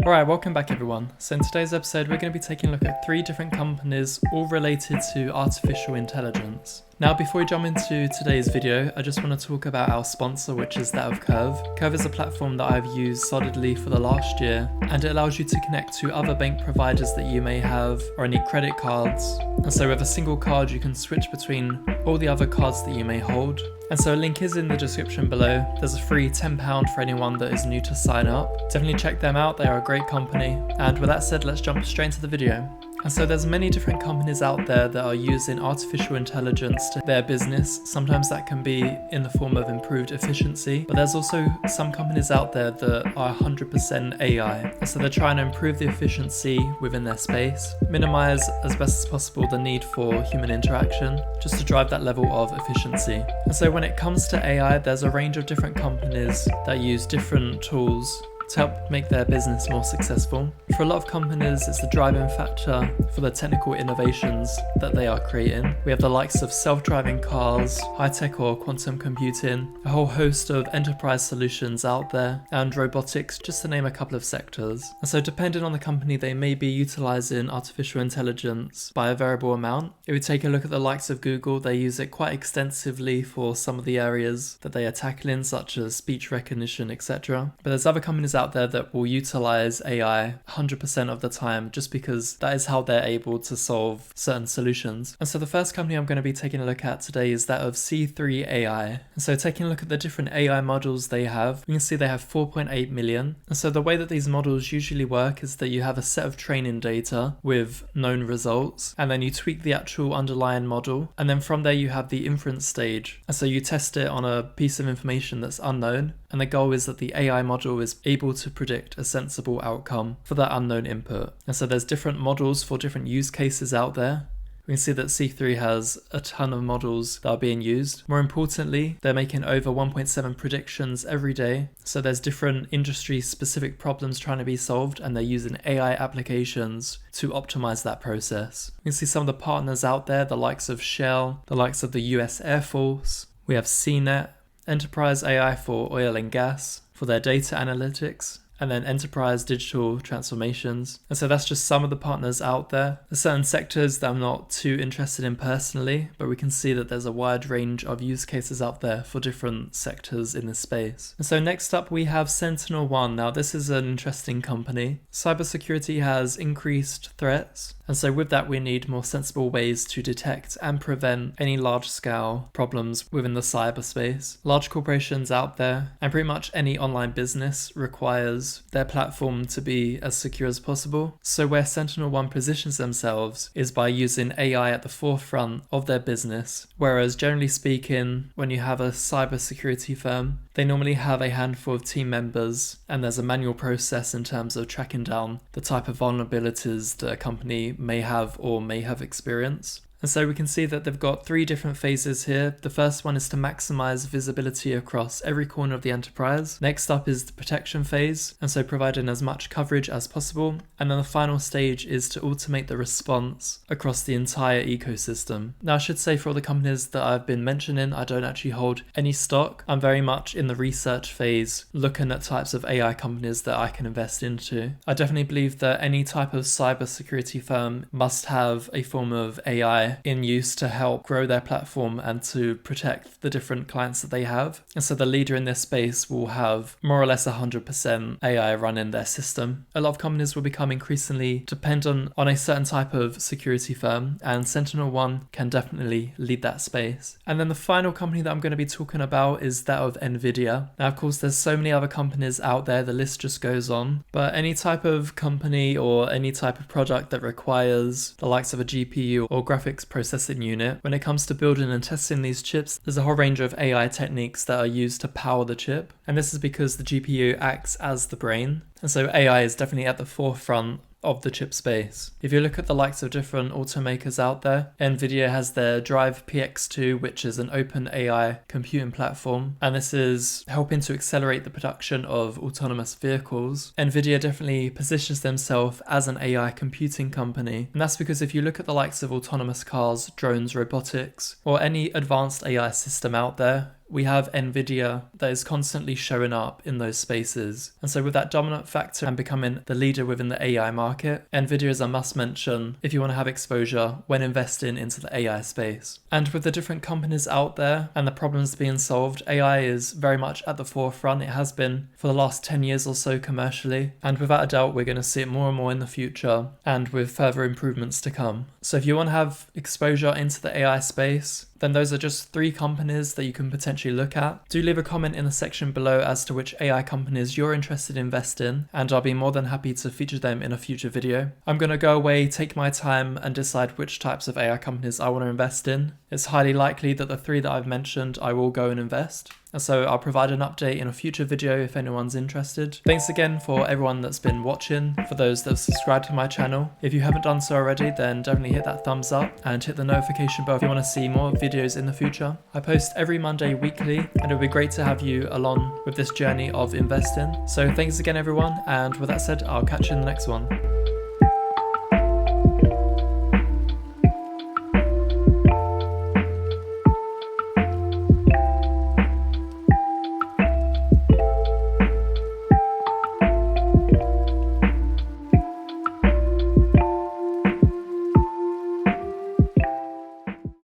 Alright, welcome back everyone. So in today's episode we're going to be taking a look at 3 different companies all related to artificial intelligence. Now before we jump into today's video, I just want to talk about our sponsor, which is that of Curve. Curve is a platform that I've used solidly for the last year, and it allows you to connect to other bank providers that you may have or any credit cards. And so with a single card you can switch between all the other cards that you may hold. And so a link is in the description below. There's a free £10 for anyone that is new to sign up. Definitely check them out, they are a great company. And with that said, let's jump straight into the video. And so there's many different companies out there that are using artificial intelligence to their business. Sometimes that can be in the form of improved efficiency, but there's also some companies out there that are 100% AI. And so they're trying to improve the efficiency within their space, minimize as best as possible the need for human interaction, just to drive that level of efficiency. And so when it comes to AI, there's a range of different companies that use different tools to help make their business more successful. For a lot of companies, it's the driving factor for the technical innovations that they are creating. We have the likes of self-driving cars, high-tech or quantum computing, a whole host of enterprise solutions out there, and robotics, just to name a couple of sectors. And so depending on the company, they may be utilizing artificial intelligence by a variable amount. If we take a look at the likes of Google, they use it quite extensively for some of the areas that they are tackling, such as speech recognition, etc. But there's other companies out there that will utilize AI 100% of the time, just because that is how they're able to solve certain solutions. And so the first company I'm going to be taking a look at today is that of C3 AI. And so taking a look at the different AI models they have, we can see they have 4.8 million. And so the way that these models usually work is that you have a set of training data with known results, and then you tweak the actual underlying model, and then from there you have the inference stage. And so you test it on a piece of information that's unknown, and the goal is that the AI model is able to predict a sensible outcome for that unknown input. And so there's different models for different use cases out there. We can see that C3 has a ton of models that are being used. More importantly, they're making over 1.7 predictions every day. So there's different industry specific problems trying to be solved, and they're using AI applications to optimize that process. We can see some of the partners out there, the likes of Shell, the likes of the US Air Force. We have CNET, Enterprise AI for oil and gas, for their data analytics, and then enterprise digital transformations. And so that's just some of the partners out there. There's certain sectors that I'm not too interested in personally, but we can see that there's a wide range of use cases out there for different sectors in this space. And so next up we have SentinelOne. Now this is an interesting company. Cybersecurity has increased threats, and so with that we need more sensible ways to detect and prevent any large-scale problems within the cyberspace. Large corporations out there and pretty much any online business requires their platform to be as secure as possible. So where SentinelOne positions themselves is by using AI at the forefront of their business, whereas generally speaking, when you have a cybersecurity firm, they normally have a handful of team members, and there's a manual process in terms of tracking down the type of vulnerabilities that a company may have or may have experienced. And so we can see that they've got 3 different phases here. The first one is to maximize visibility across every corner of the enterprise. Next up is the protection phase, and so providing as much coverage as possible. And then the final stage is to automate the response across the entire ecosystem. Now I should say, for all the companies that I've been mentioning, I don't actually hold any stock. I'm very much in the research phase, looking at types of AI companies that I can invest into. I definitely believe that any type of cybersecurity firm must have a form of AI in use to help grow their platform and to protect the different clients that they have. And so the leader in this space will have more or less 100% AI running their system. A lot of companies will become increasingly dependent on a certain type of security firm, and SentinelOne can definitely lead that space. And then the final company that I'm going to be talking about is that of Nvidia. Now of course there's so many other companies out there, the list just goes on, but any type of company or any type of product that requires the likes of a GPU or graphics processing unit, when it comes to building and testing these chips, there's a whole range of AI techniques that are used to power the chip. And this is because the GPU acts as the brain. And so AI is definitely at the forefront of the chip space. If you look at the likes of different automakers out there, Nvidia has their Drive PX2, which is an open AI computing platform, and this is helping to accelerate the production of autonomous vehicles. Nvidia definitely positions themselves as an AI computing company, and that's because if you look at the likes of autonomous cars, drones, robotics, or any advanced AI system out there, we have Nvidia that is constantly showing up in those spaces. And so with that dominant factor and becoming the leader within the AI market, Nvidia is a must mention if you want to have exposure when investing into the AI space. And with the different companies out there and the problems being solved, AI is very much at the forefront. It has been for the last 10 years or so commercially, and without a doubt we're going to see it more and more in the future, and with further improvements to come. So if you want to have exposure into the AI space, then those are just 3 companies that you can potentially look at. Do leave a comment in the section below as to which AI companies you're interested in investing in, and I'll be more than happy to feature them in a future video. I'm going to go away, take my time, and decide which types of AI companies I want to invest in. It's highly likely that the 3 that I've mentioned I will go and invest. And so I'll provide an update in a future video if anyone's interested. Thanks again for everyone that's been watching, for those that have subscribed to my channel. If you haven't done so already, then definitely hit that thumbs up and hit the notification bell if you want to see more videos in the future. I post every Monday weekly, and it'll be great to have you along with this journey of investing. So thanks again everyone, and with that said, I'll catch you in the next one.